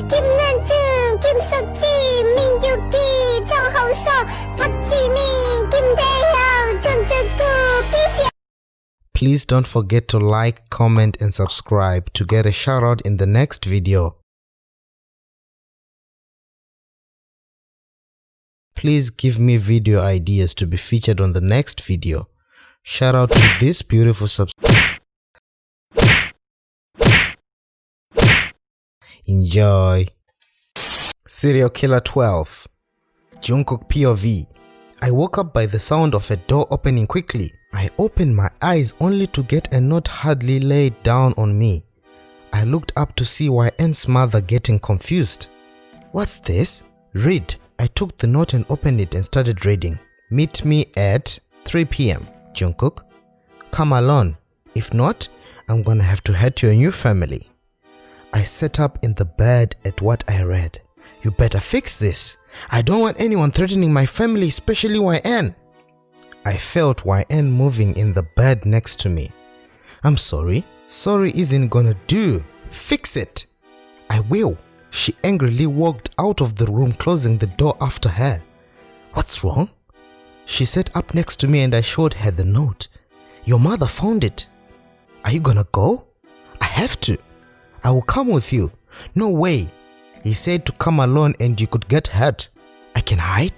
김난중, 김석지, 민유기, 정홍석, 박지민, 김대형, 전주구, BTS. Please don't forget to like, comment and subscribe to get a shout out in the next video. Please give me video ideas to be featured on the next video. Shout out to this beautiful Enjoy. Serial Killer 12. Jungkook POV. I woke up by the sound of a door opening quickly. I opened my eyes only to get a note hardly laid down on me. I looked up to see YN's mother getting confused. What's this? Read. I took the note and opened it and started reading. Meet me at 3 p.m. Jungkook. Come alone. If not, I'm gonna have to head to your new family. I sat up in the bed at what I read. You better fix this. I don't want anyone threatening my family, especially YN. I felt YN moving in the bed next to me. I'm sorry. Sorry isn't gonna do. Fix it. I will. She angrily walked out of the room, closing the door after her. What's wrong? She sat up next to me and I showed her the note. Your mother found it. Are you gonna go? I have to. I will come with you. No way. He said to come alone and you could get hurt. I can hide?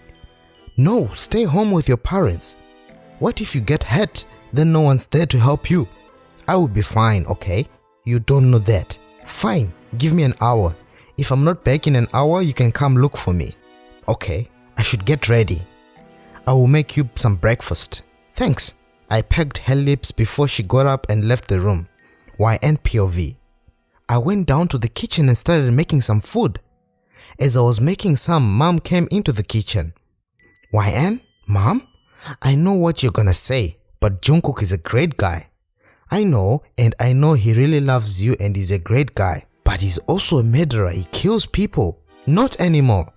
No, stay home with your parents. What if you get hurt? Then no one's there to help you. I will be fine, okay? You don't know that. Fine, give me an hour. If I'm not back in an hour, you can come look for me. Okay, I should get ready. I will make you some breakfast. Thanks. I pecked her lips before she got up and left the room. YN POV. I went down to the kitchen and started making some food. As I was making some, Mom came into the kitchen. YN? Mom? I know what you're gonna say, but Jungkook is a great guy. I know, and I know he really loves you and is a great guy. But he's also a murderer. He kills people. Not anymore.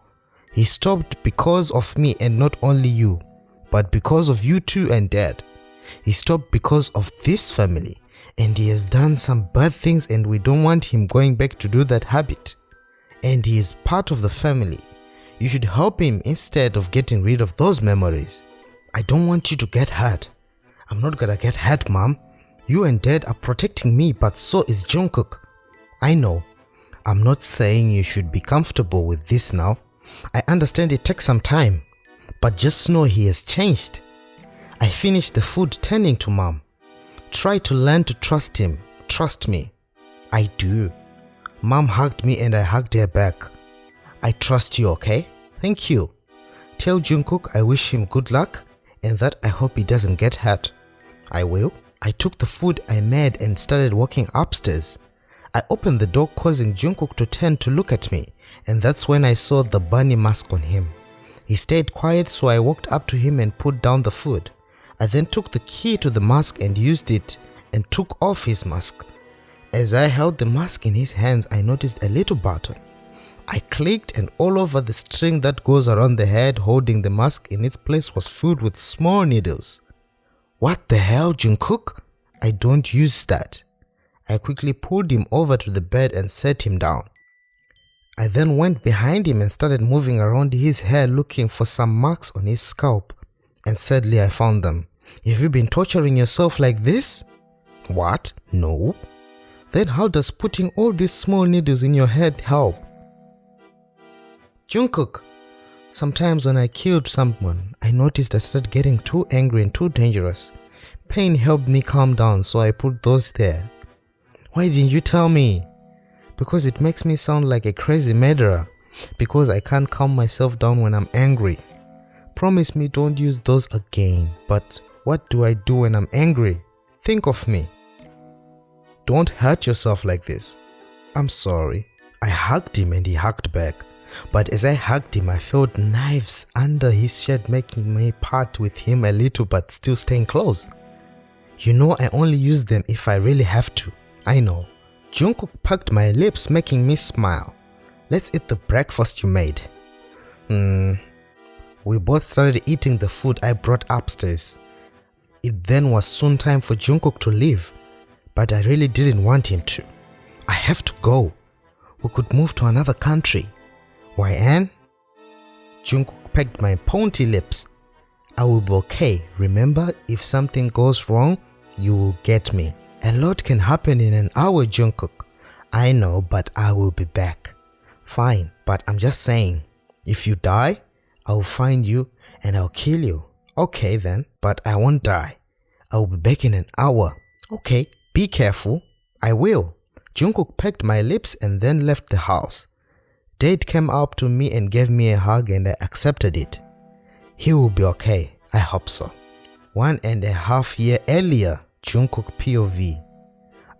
He stopped because of me and not only you, but because of you too and Dad. He stopped because of this family. And he has done some bad things and we don't want him going back to do that habit. And he is part of the family. You should help him instead of getting rid of those memories. I don't want you to get hurt. I'm not gonna get hurt, Mom. You and Dad are protecting me, but so is Jungkook. I know. I'm not saying you should be comfortable with this now. I understand it takes some time. But just know he has changed. I finished the food tending to Mom. Try to learn to trust him. Trust me. I do. Mom hugged me and I hugged her back. I trust you, okay? Thank you. Tell Jungkook I wish him good luck and that I hope he doesn't get hurt. I will. I took the food I made and started walking upstairs. I opened the door causing Jungkook to turn to look at me, and that's when I saw the bunny mask on him. He stayed quiet, so I walked up to him and put down the food. I then took the key to the mask and used it and took off his mask. As I held the mask in his hands, I noticed a little button. I clicked and all over the string that goes around the head holding the mask in its place was filled with small needles. What the hell, Jungkook? I don't use that. I quickly pulled him over to the bed and sat him down. I then went behind him and started moving around his hair looking for some marks on his scalp. And sadly I found them. Have you been torturing yourself like this? What? No. Then how does putting all these small needles in your head help? Jungkook. Sometimes when I killed someone, I noticed I started getting too angry and too dangerous. Pain helped me calm down, so I put those there. Why didn't you tell me? Because it makes me sound like a crazy murderer. Because I can't calm myself down when I'm angry. Promise me don't use those again. But what do I do when I'm angry? Think of me. Don't hurt yourself like this. I'm sorry. I hugged him and he hugged back. But as I hugged him, I felt knives under his shirt making me part with him a little but still staying close. You know I only use them if I really have to. I know. Jungkook pucked my lips making me smile. Let's eat the breakfast you made. We both started eating the food I brought upstairs. It then was soon time for Jungkook to leave, but I really didn't want him to. I have to go. we could move to another country. YN? Jungkook pecked my pointy lips. I will be okay. Remember, if something goes wrong, you will get me. A lot can happen in an hour, Jungkook. I know, but I will be back. Fine, but I'm just saying, if you die, I will find you and I'll kill you. Okay then, but I won't die. I will be back in an hour. Okay, be careful. I will. Jungkook pecked my lips and then left the house. Date came up to me and gave me a hug and I accepted it. He will be okay. I hope so. 1.5 years earlier, Jungkook POV.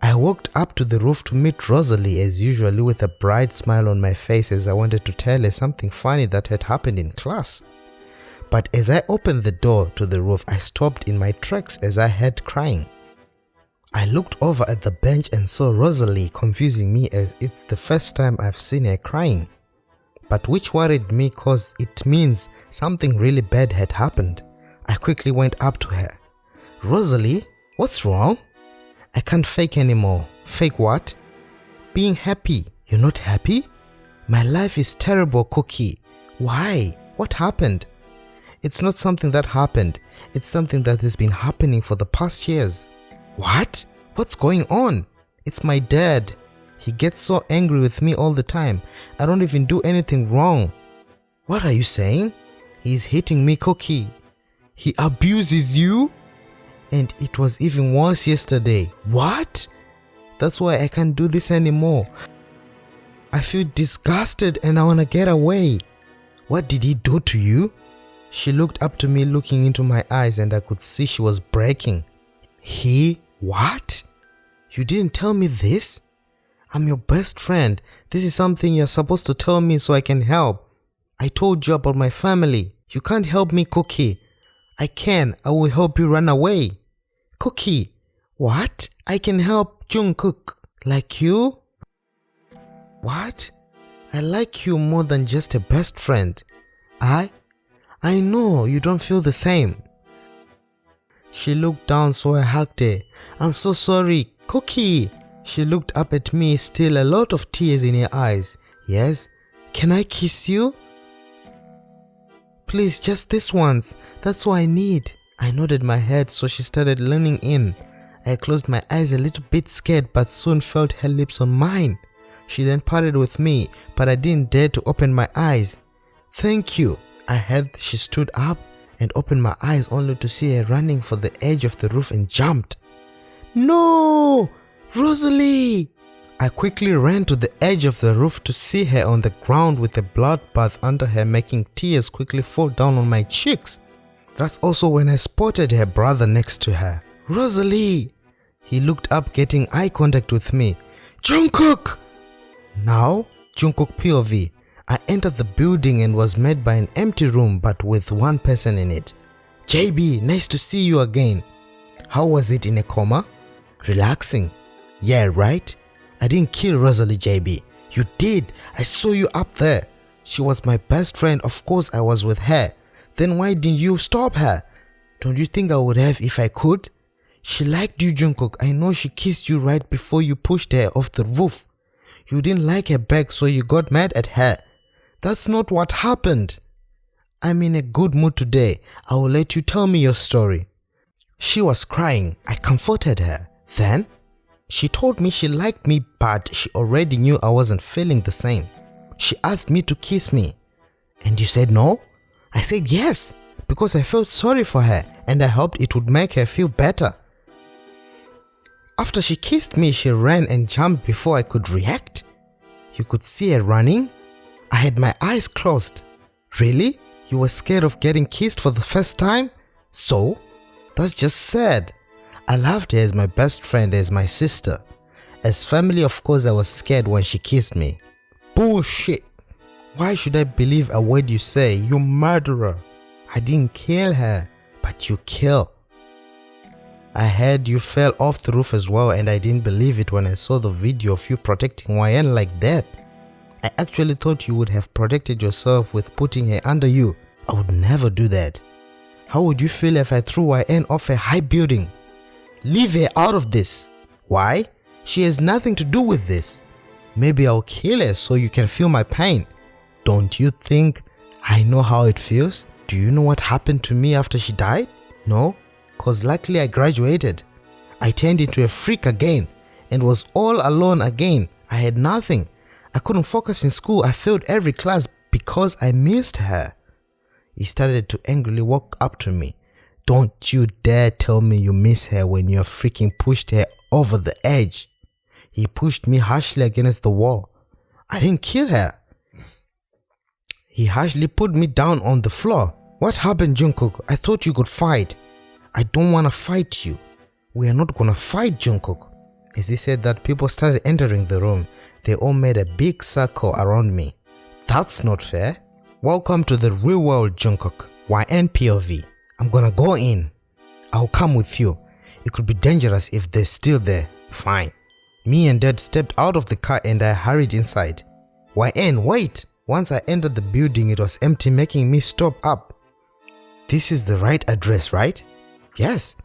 I walked up to the roof to meet Rosalie as usual with a bright smile on my face as I wanted to tell her something funny that had happened in class. But as I opened the door to the roof, I stopped in my tracks as I heard crying. I looked over at the bench and saw Rosalie, confusing me as it's the first time I've seen her crying. But which worried me cause it means something really bad had happened. I quickly went up to her. Rosalie, what's wrong? I can't fake anymore. Fake what? Being happy. You're not happy? My life is terrible, Cookie. Why? What happened? It's not something that happened. It's something that has been happening for the past years. What? What's going on? It's my dad. He gets so angry with me all the time. I don't even do anything wrong. What are you saying? He's hitting me, Cookie. He abuses you? And it was even worse yesterday. What? That's why I can't do this anymore. I feel disgusted and I want to get away. What did he do to you? She looked up to me, looking into my eyes, and I could see she was breaking. He? What? You didn't tell me this? I'm your best friend. This is something you're supposed to tell me so I can help. I told you about my family. You can't help me, Cookie. I can. I will help you run away. Cookie. What? I can help Jungkook. Like you? What? I like you more than just a best friend. I know you don't feel the same. She looked down, so I hugged her. I'm so sorry, Cookie. She looked up at me, still a lot of tears in her eyes. Yes? Can I kiss you? Please, just this once. That's all I need. I nodded my head, so she started leaning in. I closed my eyes a little bit scared, but soon felt her lips on mine. She then parted with me, but I didn't dare to open my eyes. Thank you. I heard she stood up and opened my eyes only to see her running for the edge of the roof and jumped. No! Rosalie! I quickly ran to the edge of the roof to see her on the ground with a bloodbath under her, making tears quickly fall down on my cheeks. That's also when I spotted her brother next to her. Rosalie! He looked up, getting eye contact with me. Jungkook! Now, Jungkook POV. I entered the building and was met by an empty room but with one person in it. JB, nice to see you again. How was it in a coma? Relaxing. Yeah, right? I didn't kill Rosalie, JB. You did. I saw you up there. She was my best friend. Of course I was with her. Then why didn't you stop her? Don't you think I would have if I could? She liked you, Jungkook. I know she kissed you right before you pushed her off the roof. You didn't like her back, so you got mad at her. That's not what happened. I'm in a good mood today. I will let you tell me your story. She was crying. I comforted her. Then, she told me she liked me, but she already knew I wasn't feeling the same. She asked me to kiss me. And you said no? I said yes, because I felt sorry for her and I hoped it would make her feel better. After she kissed me, she ran and jumped before I could react. You could see her running. I had my eyes closed. Really? You were scared of getting kissed for the first time? So? That's just sad. I loved her as my best friend, as my sister. As family, of course, I was scared when she kissed me. Bullshit. Why should I believe a word you say? You murderer. I didn't kill her, but you kill. I heard you fell off the roof as well, and I didn't believe it when I saw the video of you protecting YN like that. I actually thought you would have protected yourself with putting her under you. I would never do that. How would you feel if I threw YN off a high building? Leave her out of this. Why? She has nothing to do with this. Maybe I'll kill her so you can feel my pain. Don't you think I know how it feels? Do you know what happened to me after she died? No, cause luckily I graduated. I turned into a freak again and was all alone again. I had nothing. I couldn't focus in school. I failed every class because I missed her. He started to angrily walk up to me. Don't you dare tell me you miss her when you freaking pushed her over the edge. He pushed me harshly against the wall. I didn't kill her. He harshly put me down on the floor. What happened, Jungkook? I thought you could fight. I don't want to fight you. We are not gonna fight, Jungkook. As he said that, people started entering the room. They all made a big circle around me. That's not fair. Welcome to the real world, Jungkook. YN POV. I'm gonna go in. I'll come with you. It could be dangerous if they're still there. Fine. Me and Dad stepped out of the car and I hurried inside. YN, wait! Once I entered the building, it was empty, making me stop up. This is the right address, right? Yes.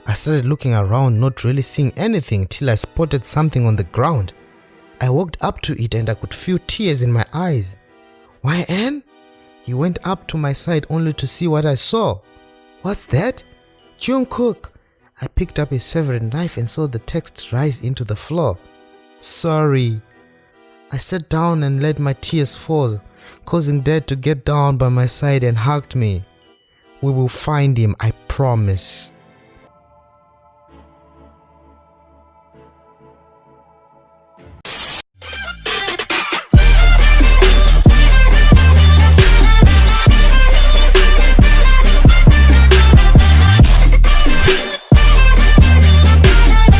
I started looking around, not really seeing anything till I spotted something on the ground. I walked up to it and I could feel tears in my eyes. YN? He went up to my side only to see what I saw. What's that? Jungkook. I picked up his favorite knife and saw the text rise into the floor. Sorry. I sat down and let my tears fall, causing Dad to get down by my side and hugged me. We will find him, I promise.